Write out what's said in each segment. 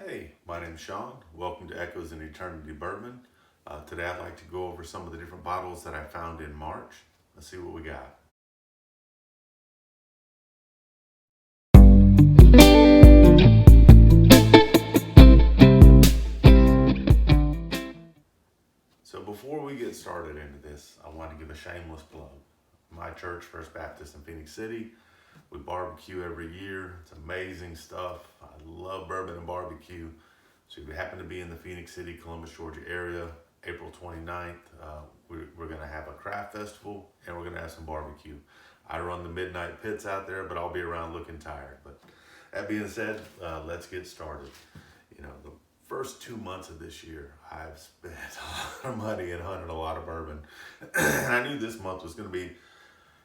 Hey, my name's Sean. Welcome to Echoes in Eternity Bourbon. Today I'd like to go over some of the different bottles that I found in March. Let's see what we got. So before we get started into this, I want to give a shameless plug. My church, First Baptist in Phoenix City, we barbecue every year. It's amazing stuff. I love bourbon and barbecue. So if you happen to be in the Phoenix City, Columbus, Georgia area, April 29th, we're going to have a craft festival and we're going to have some barbecue. I run the midnight pits out there, but I'll be around looking tired. But that being said, let's get started. The first 2 months of this year, I've spent a lot of money and hunted a lot of bourbon. And I knew this month was going to be,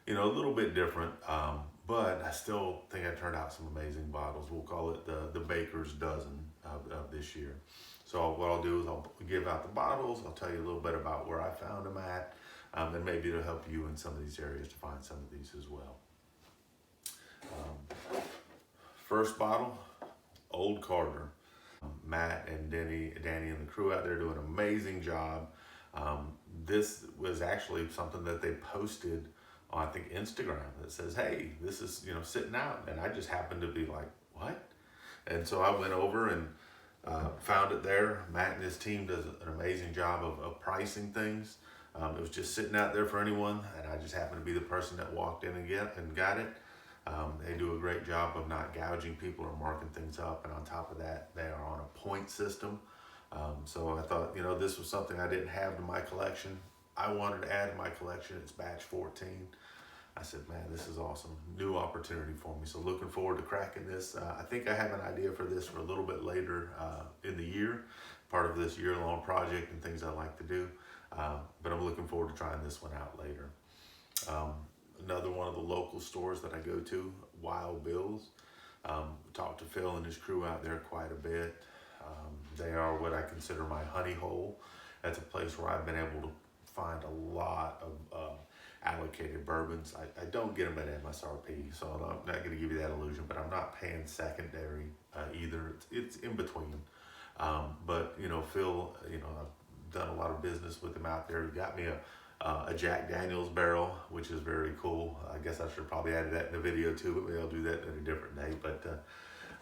a little bit different. But I still think I turned out some amazing bottles. We'll call it the Baker's Dozen of this year. So what I'll do is I'll give out the bottles. I'll tell you a little bit about where I found them at. And maybe it'll help you in some of these areas to find some of these as well. First bottle, Old Carter. Matt and Danny and the crew out there do an amazing job. This was actually something that they posted on, I think, Instagram that says, hey, this is, sitting out. And I just happened to be like, what? And so I went over and found it there. Matt and his team does an amazing job of pricing things. It was just sitting out there for anyone, and I just happened to be the person that walked in and got it. They do a great job of not gouging people or marking things up, and on top of that, they are on a point system. So I thought, this was something I didn't have in my collection. I wanted to add to my collection. It's batch 14. I said, man, this is awesome. New opportunity for me. So looking forward to cracking this. I think I have an idea for this for a little bit later in the year, part of this year-long project and things I like to do. But I'm looking forward to trying this one out later. Another one of the local stores that I go to, Wild Bill's. Talked to Phil and his crew out there quite a bit. They are what I consider my honey hole. That's a place where I've been able to find a lot of allocated bourbons. I don't get them at MSRP, so I'm not going to give you that illusion, but I'm not paying secondary either. It's in between. But, Phil, I've done a lot of business with him out there. He got me a Jack Daniel's barrel, which is very cool. I guess I should probably add that in the video too, but maybe I'll do that at a different day. But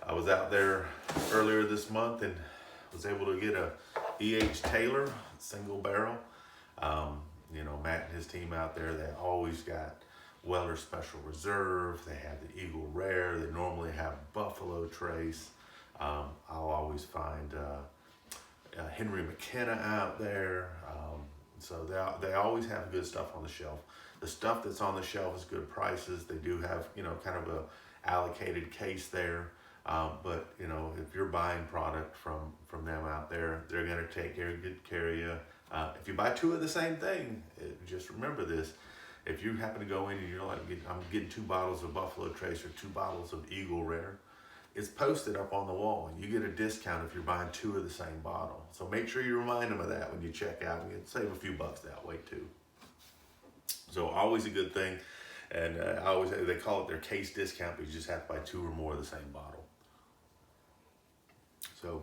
I was out there earlier this month and was able to get a E.H. Taylor single barrel. Matt and his team out there, they always got Weller Special Reserve. They have the Eagle Rare. They normally have Buffalo Trace. I'll always find Henry McKenna out there. So they always have good stuff on the shelf. The stuff that's on the shelf is good prices. They do have, kind of a allocated case there. But if you're buying product from them out there, they're going to take good care of you. If you buy two of the same thing, just remember this. If you happen to go in and you're like, I'm getting 2 bottles of Buffalo Trace or 2 bottles of Eagle Rare, it's posted up on the wall. You get a discount if you're buying 2 of the same bottle. So make sure you remind them of that when you check out, and you save a few bucks that way too. So always a good thing. And they call it their case discount, but you just have to buy 2 or more of the same bottle. So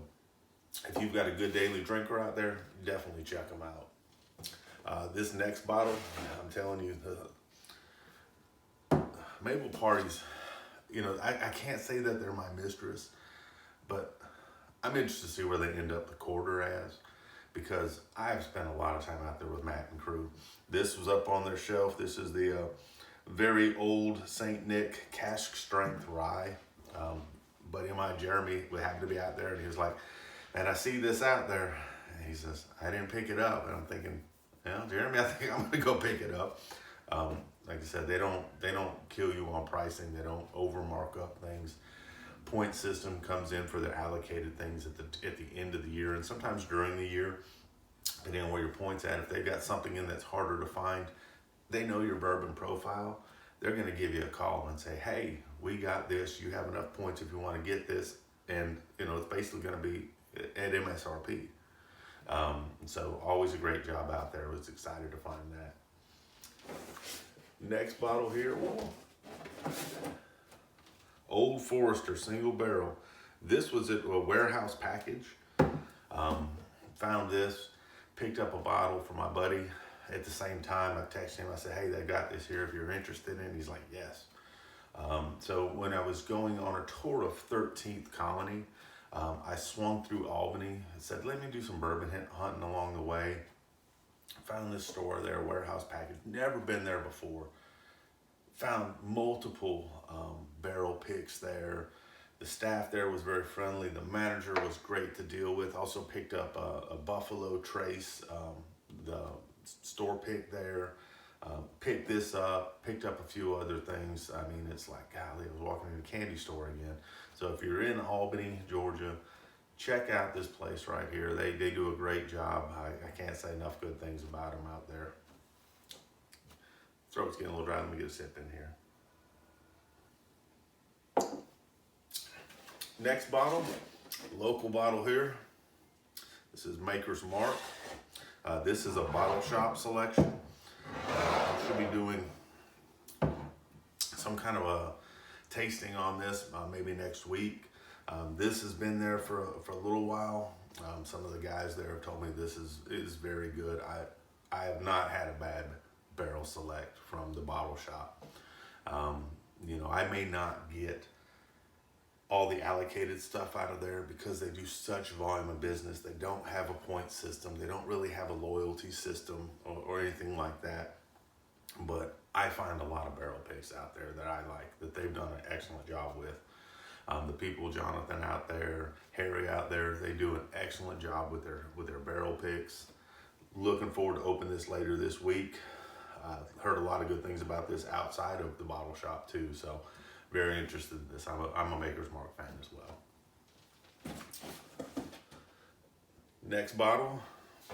if you've got a good daily drinker out there, definitely check them out. This next bottle, I'm telling you, the Maple Parties, I can't say that they're my mistress, but I'm interested to see where they end up the quarter as, because I've spent a lot of time out there with Matt and crew. This was up on their shelf. This is the very old St. Nick cask strength rye. Buddy of mine, Jeremy, would happen to be out there, and he was like, and I see this out there. And he says, I didn't pick it up. And I'm thinking, Jeremy, I think I'm gonna go pick it up. Like I said, they don't kill you on pricing. They don't over mark up things. Point system comes in for their allocated things at the end of the year, and sometimes during the year, depending on where your point's at. If they've got something in that's harder to find, they know your bourbon profile. They're gonna give you a call and say, hey, we got this. You have enough points if you want to get this, and it's basically gonna be at MSRP. So always a great job out there. I was excited to find that. Next bottle here, Old Forester single barrel. This was at a warehouse package. Found this, picked up a bottle for my buddy. At the same time, I texted him. I said, "Hey, they got this here if you're interested in it." He's like, "Yes." So when I was going on a tour of 13th Colony, I swung through Albany and said, "Let me do some bourbon hunting along the way." Found this store there, warehouse package. Never been there before. Found multiple barrel picks there. The staff there was very friendly. The manager was great to deal with. Also picked up a Buffalo Trace, the store pick there. Picked this up, picked up a few other things. I mean, it's like, golly, I was walking in a candy store again. So if you're in Albany, Georgia, check out this place right here. They do a great job. I can't say enough good things about them out there. Throat's getting a little dry. Let me get a sip in here. Next bottle, local bottle here. This is Maker's Mark. This is a bottle shop selection. I should be doing some kind of a tasting on this maybe next week. This has been there for a little while. Some of the guys there have told me this is very good. I have not had a bad barrel select from the bottle shop. You know, I may not get all the allocated stuff out of there because they do such volume of business. They don't have a point system. They don't really have a loyalty system or anything like that. But I find a lot of barrel picks out there that I like, that they've done an excellent job with. The people, Jonathan out there, Harry out there, they do an excellent job with their barrel picks. Looking forward to open this later this week. Heard a lot of good things about this outside of the bottle shop too, so very interested in this. I'm a Maker's Mark fan as well. Next bottle,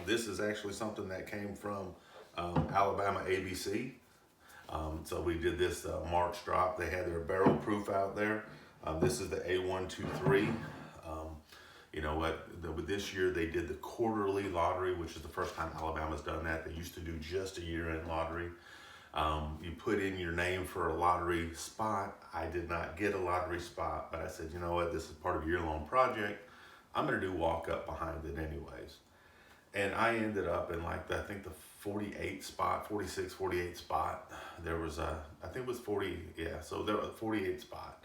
this is actually something that came from Alabama ABC. So we did this March drop. They had their barrel proof out there. This is the A123. You know what, this year they did the quarterly lottery, which is the first time Alabama's done that. They used to do just a year-end lottery. You put in your name for a lottery spot. I did not get a lottery spot, but I said, you know what, this is part of a year-long project. I'm gonna do walk-up behind it anyways. And I ended up in like, I think the 48 spot, 46, 48 spot. There was I think it was 40, yeah, so there was a 48 spot.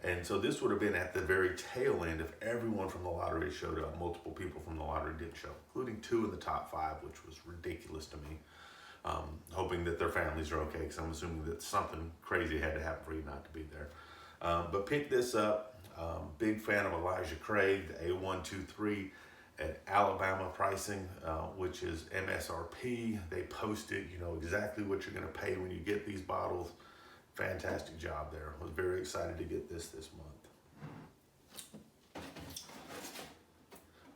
And so this would have been at the very tail end if everyone from the lottery showed up. Multiple people from the lottery did show, including 2 in the top 5, which was ridiculous to me. Hoping that their families are okay, because I'm assuming that something crazy had to happen for you not to be there. But pick this up. Big fan of Elijah Craig, the A123 at Alabama pricing, which is MSRP. They posted, you know, exactly what you're going to pay when you get these bottles. Fantastic job there. I was very excited to get this month.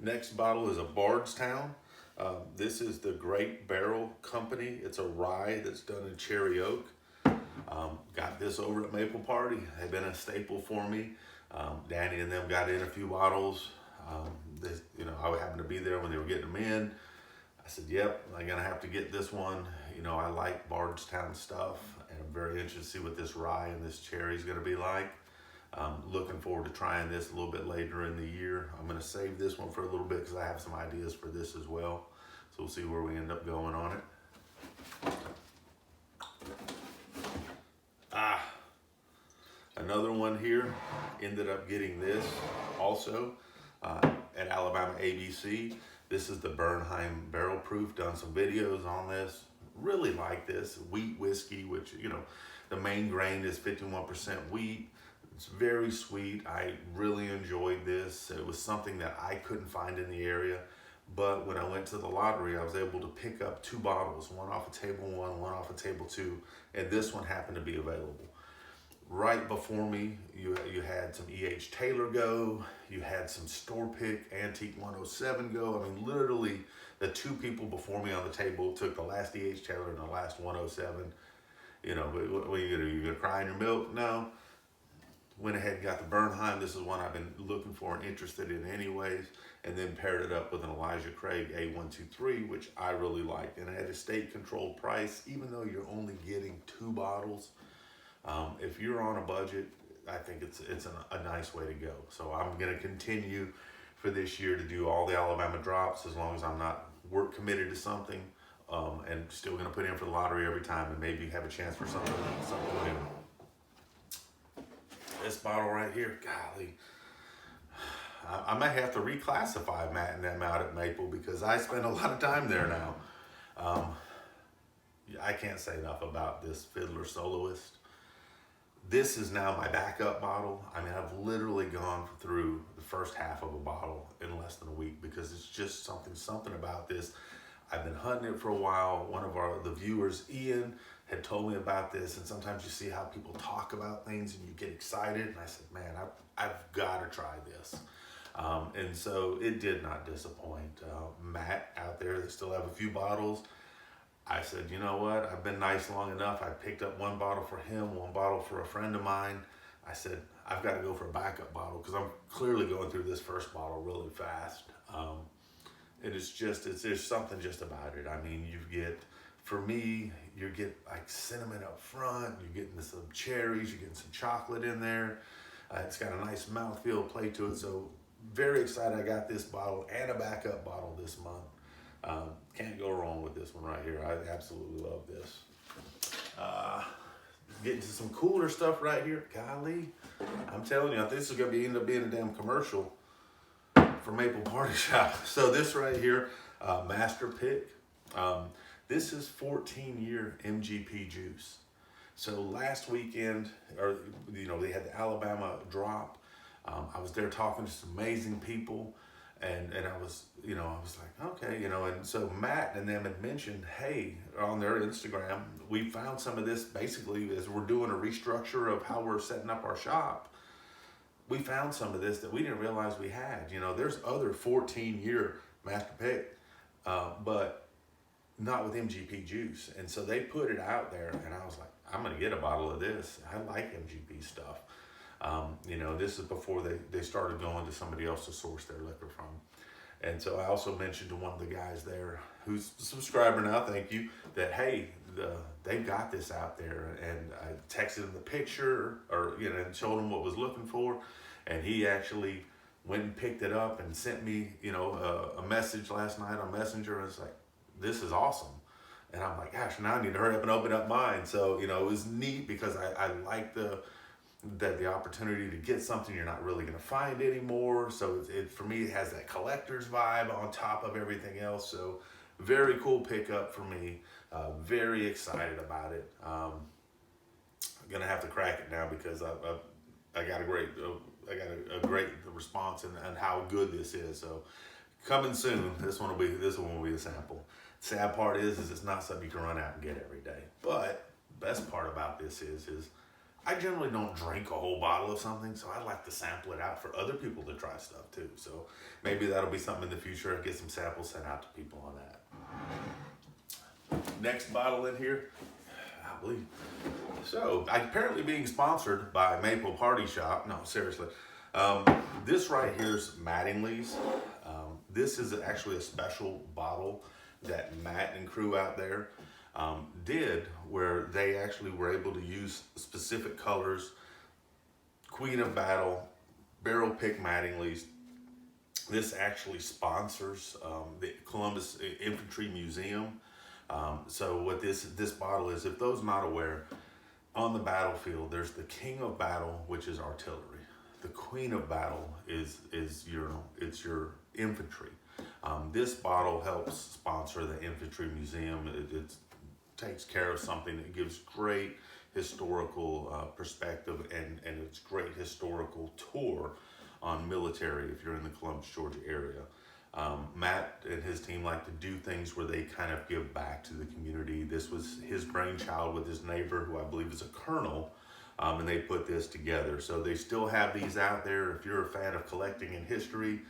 Next bottle is a Bardstown. This is the Great Barrel Company. It's a rye that's done in cherry oak. Got this over at Maple Party. They've been a staple for me. Danny and them got in a few bottles. You know, I happened to be there when they were getting them in. I said, yep, I'm gonna have to get this one. You know, I like Bardstown stuff, and I'm very interested to see what this rye and this cherry is gonna be like. Looking forward to trying this a little bit later in the year. I'm gonna save this one for a little bit because I have some ideas for this as well. So we'll see where we end up going on it. Another one here, ended up getting this also at Alabama ABC. This is the Bernheim Barrel Proof. Done some videos on this. Really like this. Wheat whiskey, which, you know, the main grain is 51% wheat. It's very sweet. I really enjoyed this. It was something that I couldn't find in the area. But when I went to the lottery, I was able to pick up 2 bottles, one off of table 1, one off of table 2, and this one happened to be available. Right before me, you had some E.H. Taylor go, you had some store pick Antique 107 go. I mean, literally the 2 people before me on the table took the last E.H. Taylor and the last 107. You know, but what are you gonna cry in your milk? No. Went ahead and got the Bernheim. This is one I've been looking for and interested in anyways, and then paired it up with an Elijah Craig A123, which I really liked. And it had a state-controlled price, even though you're only getting 2 bottles. If you're on a budget, I think it's a nice way to go. So I'm going to continue for this year to do all the Alabama drops as long as I'm not work committed to something, and still going to put in for the lottery every time and maybe have a chance for something new. This bottle right here, golly, I might have to reclassify Matt and them out at Maple because I spend a lot of time there now. I can't say enough about this Fiddler Soloist. This is now my backup bottle. I mean, I've literally gone through the first half of a bottle in less than a week because it's just something about this. I've been hunting it for a while. One of the viewers, Ian, had told me about this, and sometimes you see how people talk about things and you get excited. And I said, man, I've got to try this. And so it did not disappoint. Matt out there, they still have a few bottles. I said, you know what? I've been nice long enough. I picked up one bottle for him, one bottle for a friend of mine. I said, I've got to go for a backup bottle because I'm clearly going through this first bottle really fast. There's something just about it. I mean, for me, you get like cinnamon up front, you're getting some cherries, you're getting some chocolate in there. It's got a nice mouthfeel play to it. So very excited I got this bottle and a backup bottle this month. Can't go wrong with this one right here. I absolutely love this. Getting to some cooler stuff right here. Golly, I'm telling you, I think this is going to end up being a damn commercial for Maple Party Shop. So this right here, Master Pick. This is 14-year MGP juice. So last weekend, they had the Alabama drop. I was there talking to some amazing people. And I was like, okay, and so Matt and them had mentioned, hey, on their Instagram, we found some of this basically as we're doing a restructure of how we're setting up our shop. We found some of this that we didn't realize we had. There's other 14-year Master Pick, but not with MGP juice. And so they put it out there, and I was like, I'm going to get a bottle of this. I like MGP stuff. This is before they started going to somebody else to source their liquor from. And so I also mentioned to one of the guys there who's a subscriber now, thank you, that, hey, they've got this out there. And I texted him the picture and showed him what I was looking for. And he actually went and picked it up and sent me, a message last night on Messenger. And it's like, this is awesome. And I'm like, gosh, now I need to hurry up and open up mine. So, it was neat because I like the opportunity to get something you're not really going to find anymore. So for me, it has that collector's vibe on top of everything else. So very cool pickup for me. Very excited about it. I'm going to have to crack it now because I got a great response and how good this is. So coming soon. This one will be a sample. Sad part is it's not something you can run out and get every day. But best part about this is I generally don't drink a whole bottle of something, so I like to sample it out for other people to try stuff too. So maybe that'll be something in the future. I'll get some samples sent out to people on that. Next bottle in here, I believe. So apparently being sponsored by Maple Party Shop. No, seriously. This right here is Mattinglys. This is actually a special bottle that Matt and crew out there did, where they actually were able to use specific colors. Queen of Battle, Barrel Pick Mattinglys. This actually sponsors the Columbus Infantry Museum. So what this bottle is, if those not aware, on the battlefield, there's the King of Battle, which is artillery. The Queen of Battle is your infantry. This bottle helps sponsor the Infantry Museum. It takes care of something that gives great historical perspective and it's great historical tour on military if you're in the Columbus, Georgia area. Matt and his team like to do things where they kind of give back to the community. This was his brainchild with his neighbor, who I believe is a colonel, and they put this together. So they still have these out there. If you're a fan of collecting in history,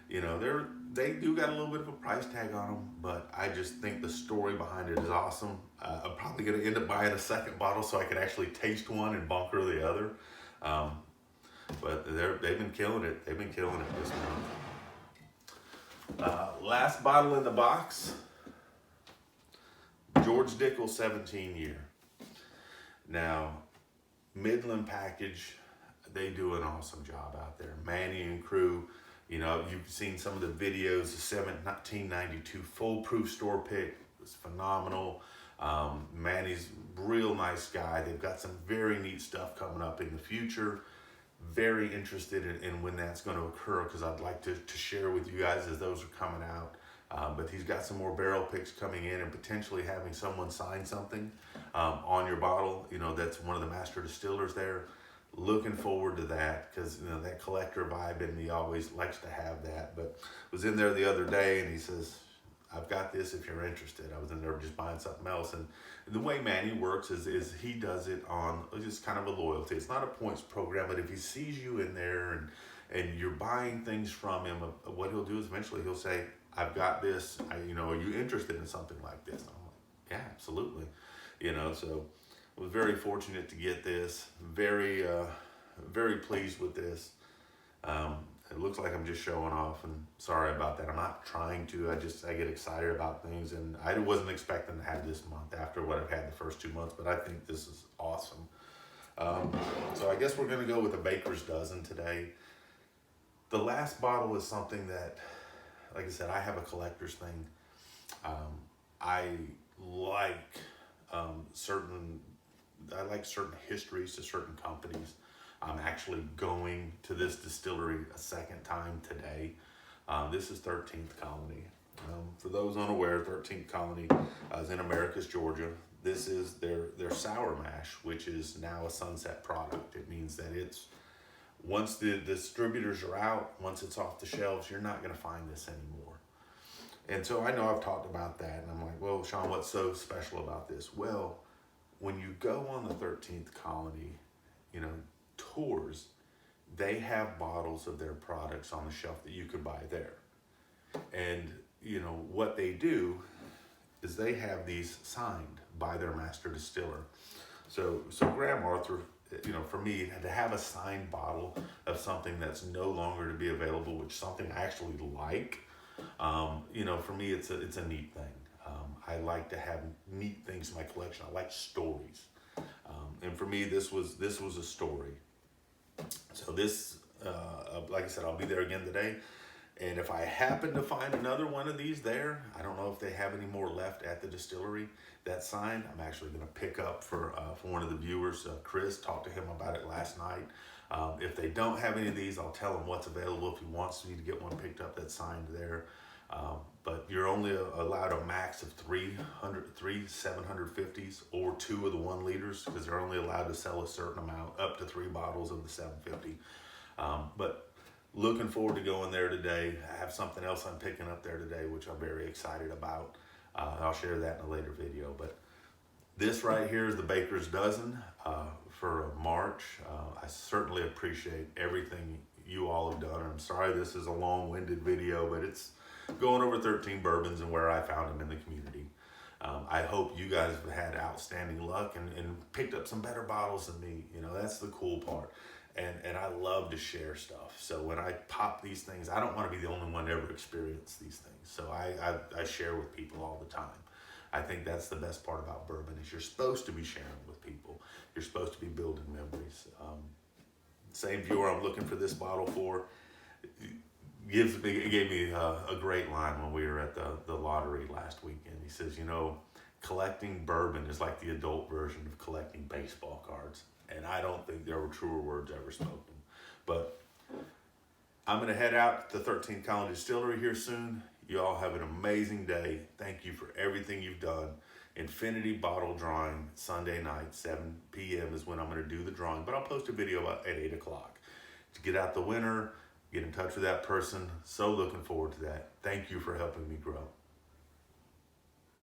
they do got a little bit of a price tag on them, but I just think the story behind it is awesome. I'm probably going to end up buying a second bottle so I can actually taste one and bunker the other. But they've been killing it. They've been killing it this month. Last bottle in the box, George Dickel 17 year. Now, Midland Package, they do an awesome job out there. Manny and crew, you know, you've seen some of the videos. The 1992 foolproof store pick was phenomenal. Manny's real nice guy. They've got some very neat stuff coming up in the future. Very interested in when that's going to occur, because I'd like to share with you guys as those are coming out. But he's got some more barrel picks coming in, and potentially having someone sign something on your bottle. You know, that's one of the master distillers there. Looking forward to that, because you know that collector vibe in me always likes to have that. But was in there the other day, and he says, "I've got this if you're interested." I was in there just buying something else, and the way Manny works is he does it on just kind of a loyalty. It's not a points program, but if he sees you in there and you're buying things from him, what he'll do is eventually he'll say, "I've got this. You know, are you interested in something like this?" And I'm like, "Yeah, absolutely." You know, so I was very fortunate to get this. Very, very pleased with this. It looks like I'm just showing off, and sorry about that. I'm not trying to. I get excited about things, and I wasn't expecting to have this month after what I've had the first 2 months, but I think this is awesome. So I guess we're gonna go with a Baker's Dozen today. The last bottle is something that, like I said, I have a collector's thing. I like certain histories to certain companies. I'm actually going to this distillery a second time today. This is 13th Colony. For those unaware, 13th Colony is in Americus, Georgia. This is their sour mash, which is now a sunset product. It means that it's, once the distributors are out, once it's off the shelves, you're not going to find this anymore. And so I know I've talked about that, and I'm like, well, Sean, what's so special about this? Well, when you go on the 13th Colony, you know, tours, they have bottles of their products on the shelf that you can buy there. And, you know, what they do is they have these signed by their master distiller. So Graham Arthur, you know, for me, to have a signed bottle of something that's no longer to be available, which is something I actually like, you know, for me, it's a neat thing. I like to have neat things in my collection. I like stories. And for me, this was a story. So this, like I said, I'll be there again today. And if I happen to find another one of these there, I don't know if they have any more left at the distillery, that sign, I'm actually going to pick up for one of the viewers. Chris talked to him about it last night. If they don't have any of these, I'll tell him what's available if he wants me to get one picked up that's signed there. But you're only allowed a max of three 750s or 2 of the 1 liters, because they're only allowed to sell a certain amount, up to 3 bottles of the 750. But looking forward to going there today. I have something else I'm picking up there today, which I'm very excited about. I'll share that in a later video. But this right here is the Baker's Dozen for March. I certainly appreciate everything you all have done. I'm sorry this is a long-winded video, but it's going over 13 bourbons and where I found them in the community. I hope you guys have had outstanding luck and picked up some better bottles than me. You know, that's the cool part. And I love to share stuff. So when I pop these things, I don't want to be the only one to ever experience these things. So I share with people all the time. I think that's the best part about bourbon, is you're supposed to be sharing with people. You're supposed to be building memories. Same viewer I'm looking for this bottle for gave me a great line when we were at the lottery last weekend. He says, you know, collecting bourbon is like the adult version of collecting baseball cards. And I don't think there were truer words ever spoken. But I'm going to head out to the 13th Colony Distillery here soon. You all have an amazing day. Thank you for everything you've done. Infinity bottle drawing Sunday night, 7 p.m. is when I'm going to do the drawing. But I'll post a video at 8 o'clock. To get out the winner, get in touch with that person. So looking forward to that. Thank you for helping me grow.